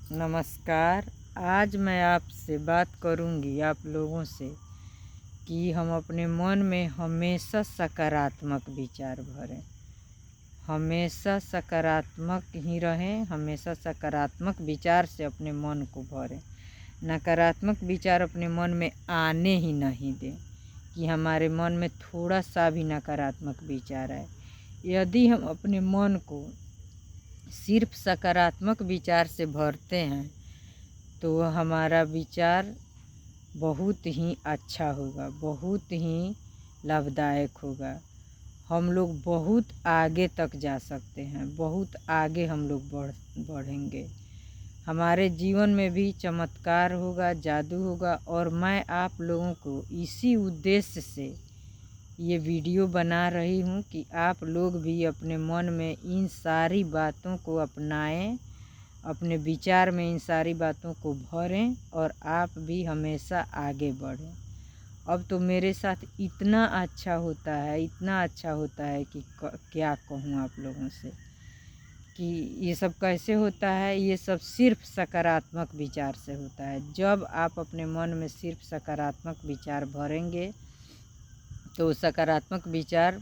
नमस्कार। आज मैं आपसे बात करूंगी आप लोगों से कि हम अपने मन में हमेशा सकारात्मक विचार भरें, हमेशा सकारात्मक ही रहें, हमेशा सकारात्मक विचार से अपने मन को भरें। नकारात्मक विचार अपने मन में आने ही नहीं दें कि हमारे मन में थोड़ा सा भी नकारात्मक विचार आए। यदि हम अपने मन को सिर्फ सकारात्मक विचार से भरते हैं तो हमारा विचार बहुत ही अच्छा होगा, बहुत ही लाभदायक होगा। हम लोग बहुत आगे तक जा सकते हैं, बहुत आगे हम लोग बढ़ेंगे। हमारे जीवन में भी चमत्कार होगा, जादू होगा। और मैं आप लोगों को इसी उद्देश्य से ये वीडियो बना रही हूँ कि आप लोग भी अपने मन में इन सारी बातों को अपनाएं, अपने विचार में इन सारी बातों को भरें और आप भी हमेशा आगे बढ़ें। अब तो मेरे साथ इतना अच्छा होता है, इतना अच्छा होता है कि क्या कहूँ आप लोगों से कि ये सब कैसे होता है। ये सब सिर्फ सकारात्मक विचार से होता है। जब आप अपने मन में सिर्फ सकारात्मक विचार भरेंगे तो सकारात्मक विचार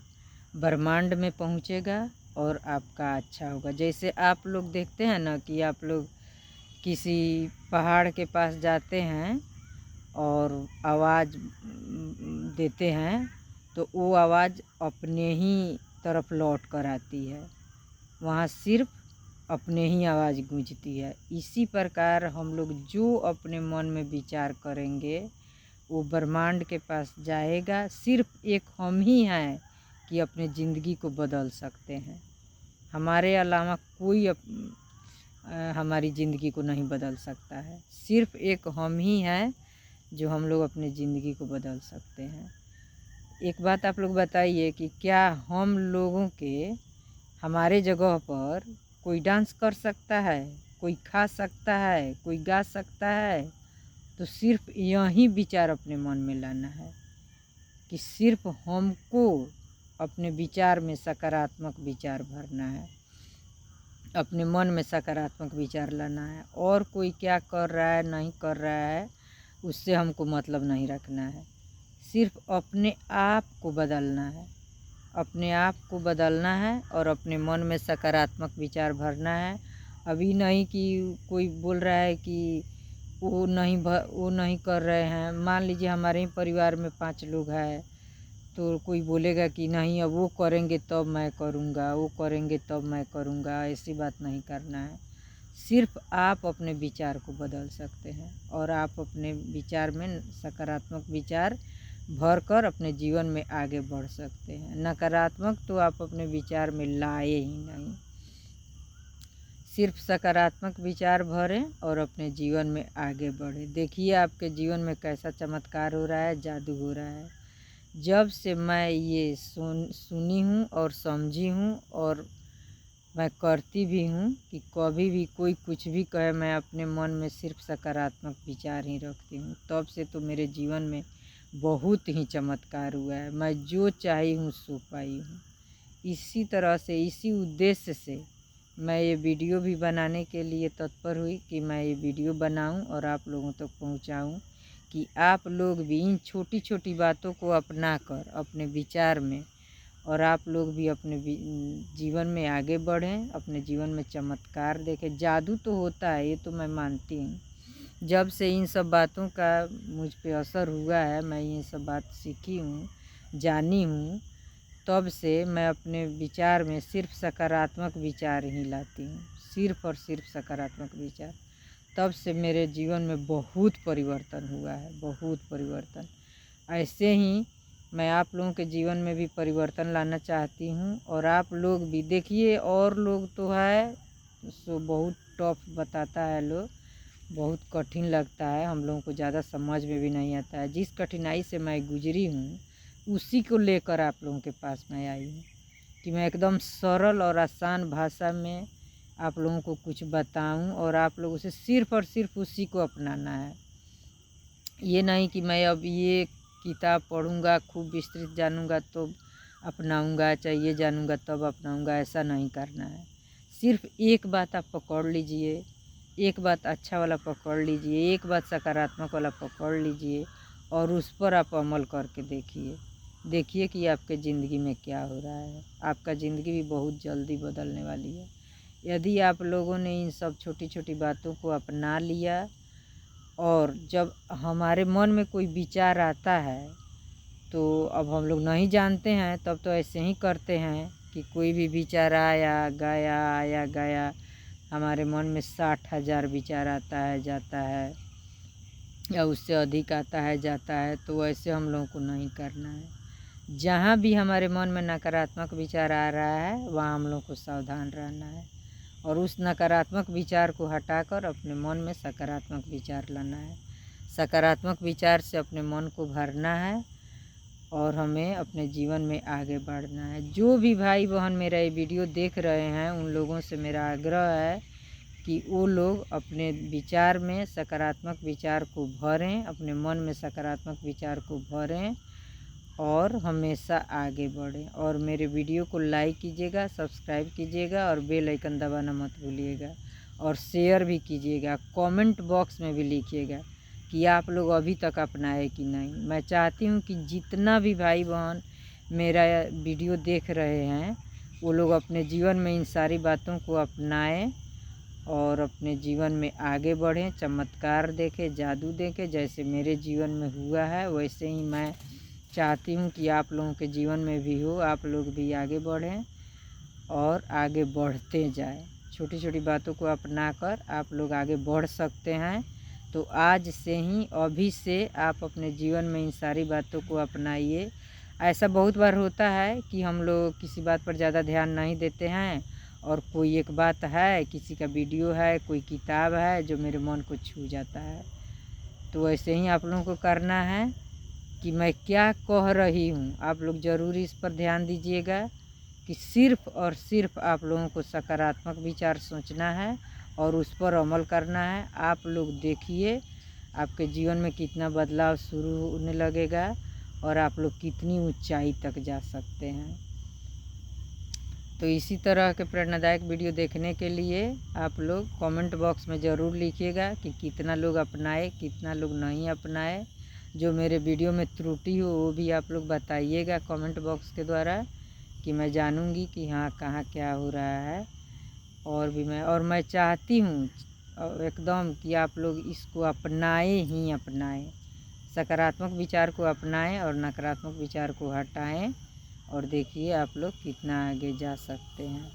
ब्रह्मांड में पहुँचेगा और आपका अच्छा होगा। जैसे आप लोग देखते हैं ना कि आप लोग किसी पहाड़ के पास जाते हैं और आवाज़ देते हैं तो वो आवाज़ अपने ही तरफ लौट कर आती है, वहाँ सिर्फ अपने ही आवाज़ गूंजती है। इसी प्रकार हम लोग जो अपने मन में विचार करेंगे वो ब्रह्मांड के पास जाएगा। सिर्फ एक हम ही हैं कि अपने ज़िंदगी को बदल सकते हैं। हमारे अलावा कोई हमारी ज़िंदगी को नहीं बदल सकता है। सिर्फ एक हम ही हैं जो हम लोग अपनी ज़िंदगी को बदल सकते हैं। एक बात आप लोग बताइए कि क्या हम लोगों के हमारे जगह पर कोई डांस कर सकता है, कोई खा सकता है, कोई गा सकता है? तो सिर्फ यही विचार अपने मन में लाना है कि सिर्फ हमको अपने विचार में सकारात्मक विचार भरना है, अपने मन में सकारात्मक विचार लाना है। और कोई क्या कर रहा है नहीं कर रहा है उससे हमको मतलब नहीं रखना है। सिर्फ अपने आप को बदलना है, अपने आप को बदलना है और अपने मन में सकारात्मक विचार भरना है। अभी नहीं कि कोई बोल रहा है कि वो नहीं कर रहे हैं। मान लीजिए हमारे ही परिवार में 5 लोग हैं तो कोई बोलेगा कि नहीं अब वो करेंगे तब मैं करूँगा, वो करेंगे तब मैं करूँगा। ऐसी बात नहीं करना है। सिर्फ आप अपने विचार को बदल सकते हैं और आप अपने विचार में सकारात्मक विचार भर कर अपने जीवन में आगे बढ़ सकते हैं। नकारात्मक तो आप अपने विचार में लाए ही नहीं। सिर्फ सकारात्मक विचार भरें और अपने जीवन में आगे बढ़ें। देखिए आपके जीवन में कैसा चमत्कार हो रहा है, जादू हो रहा है। जब से मैं ये सुनी हूँ और समझी हूँ और मैं करती भी हूँ कि कभी भी कोई कुछ भी कहे मैं अपने मन में सिर्फ सकारात्मक विचार ही रखती हूँ, तब से तो मेरे जीवन में बहुत ही चमत्कार हुआ है। मैं जो चाही हूँ सो पाई हूँ। इसी तरह से, इसी उद्देश्य से मैं ये वीडियो भी बनाने के लिए तत्पर हुई कि मैं ये वीडियो बनाऊं और आप लोगों तक पहुंचाऊं कि आप लोग भी इन छोटी छोटी बातों को अपना कर अपने विचार में और आप लोग भी अपने जीवन में आगे बढ़ें, अपने जीवन में चमत्कार देखें। जादू तो होता है, ये तो मैं मानती हूँ। जब से इन सब बातों का मुझ पे असर हुआ है, मैं ये सब बात सीखी हूँ, जानी हूँ, तब से मैं अपने विचार में सिर्फ सकारात्मक विचार ही लाती हूँ, सिर्फ और सिर्फ सकारात्मक विचार। तब से मेरे जीवन में बहुत परिवर्तन हुआ है, बहुत परिवर्तन। ऐसे ही मैं आप लोगों के जीवन में भी परिवर्तन लाना चाहती हूँ। और आप लोग भी देखिए, और लोग तो है सो बहुत टफ बताता है, लोग बहुत कठिन लगता है, हम लोगों को ज़्यादा समझ में भी नहीं आता है। जिस कठिनाई से मैं गुजरी हूँ उसी को लेकर आप लोगों के पास मैं आई हूँ कि मैं एकदम सरल और आसान भाषा में आप लोगों को कुछ बताऊं और आप लोगों से सिर्फ और सिर्फ उसी को अपनाना है। ये नहीं कि मैं अब ये किताब पढ़ूंगा, खूब विस्तृत जानूंगा तो अपनाऊंगा, चाहे ये जानूंगा तब अपनाऊंगा, ऐसा नहीं करना है। सिर्फ एक बात आप पकड़ लीजिए एक बात अच्छा वाला पकड़ लीजिए, एक बात सकारात्मक वाला पकड़ लीजिए और उस पर आप अमल करके देखिए। देखिए कि आपके ज़िंदगी में क्या हो रहा है। आपका ज़िंदगी भी बहुत जल्दी बदलने वाली है। यदि आप लोगों ने इन सब छोटी छोटी बातों को अपना लिया और जब हमारे मन में कोई विचार आता है तो अब हम लोग नहीं जानते हैं, तब तो ऐसे ही करते हैं कि कोई भी विचार आया गया, हमारे मन में 60,000 विचार आता है जाता है या उससे अधिक आता है जाता है। तो ऐसे हम लोगों को नहीं करना है। जहाँ भी हमारे मन में नकारात्मक विचार आ रहा है वहाँ हम लोग को सावधान रहना है और उस नकारात्मक विचार को हटाकर अपने मन में सकारात्मक विचार लाना है। सकारात्मक विचार से अपने मन को भरना है और हमें अपने जीवन में आगे बढ़ना है। जो भी भाई बहन मेरा ये वीडियो देख रहे हैं उन लोगों से मेरा आग्रह है कि वो लोग अपने विचार में सकारात्मक विचार को भरें, अपने मन में सकारात्मक विचार को भरें और हमेशा आगे बढ़ें। और मेरे वीडियो को लाइक कीजिएगा, सब्सक्राइब कीजिएगा और बेल आइकन दबाना मत भूलिएगा और शेयर भी कीजिएगा। कमेंट बॉक्स में भी लिखिएगा कि आप लोग अभी तक अपनाए कि नहीं। मैं चाहती हूँ कि जितना भी भाई बहन मेरा वीडियो देख रहे हैं वो लोग अपने जीवन में इन सारी बातों को अपनाएं और अपने जीवन में आगे बढ़ें, चमत्कार देखें, जादू देखें। जैसे मेरे जीवन में हुआ है वैसे ही मैं चाहती हूँ कि आप लोगों के जीवन में भी हो, आप लोग भी आगे बढ़ें और आगे बढ़ते जाएं। छोटी छोटी बातों को अपना कर आप लोग आगे बढ़ सकते हैं। तो आज से ही, अभी से आप अपने जीवन में इन सारी बातों को अपनाइए। ऐसा बहुत बार होता है कि हम लोग किसी बात पर ज़्यादा ध्यान नहीं देते हैं और कोई एक बात है, किसी का वीडियो है, कोई किताब है जो मेरे मन को छू जाता है। तो ऐसे ही आप लोगों को करना है कि मैं क्या कह रही हूँ, आप लोग ज़रूर इस पर ध्यान दीजिएगा कि सिर्फ़ और सिर्फ आप लोगों को सकारात्मक विचार सोचना है और उस पर अमल करना है। आप लोग देखिए आपके जीवन में कितना बदलाव शुरू होने लगेगा और आप लोग कितनी ऊंचाई तक जा सकते हैं। तो इसी तरह के प्रेरणादायक वीडियो देखने के लिए आप लोग कमेंट बॉक्स में ज़रूर लिखिएगा कि कितना लोग अपनाए, कितना लोग नहीं अपनाए। जो मेरे वीडियो में त्रुटि हो वो भी आप लोग बताइएगा कमेंट बॉक्स के द्वारा कि मैं जानूंगी कि हाँ कहाँ क्या हो रहा है। और मैं चाहती हूँ एकदम कि आप लोग इसको अपनाएं ही अपनाएं, सकारात्मक विचार को अपनाएं और नकारात्मक विचार को हटाएं और देखिए आप लोग कितना आगे जा सकते हैं।